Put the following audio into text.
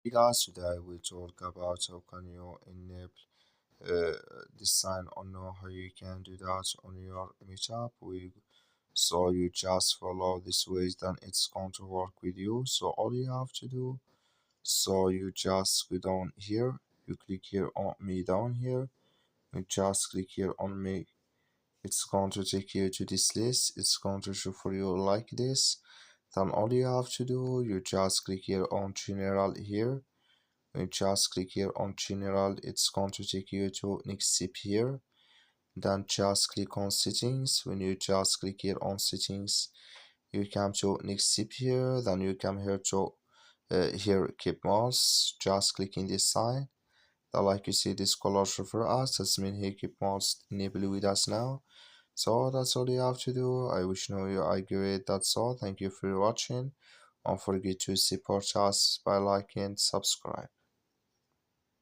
Hey guys, today we talk about how can you enable uh, this sign or know how you can do that on your meetup. So you just follow this ways, then it's going to work with you. So all you have to do, so you just go down here, you click here on me down here, you just click here on me. It's going to take you to this list. It's going to show for you like this. Then all you have to do, you just click here on general here. When you just click here on general, it's going to take you to next step here. Then just click on settings. When you just click here on settings, you come to next step here. Then you come here to here keep mouse. Just clicking this sign. Then like you see this color for us, that's mean here keep mouse enable with us now. So that's all you have to do. I wish know you agree. That's all. Thank you for watching. Don't forget to support us by liking and subscribe.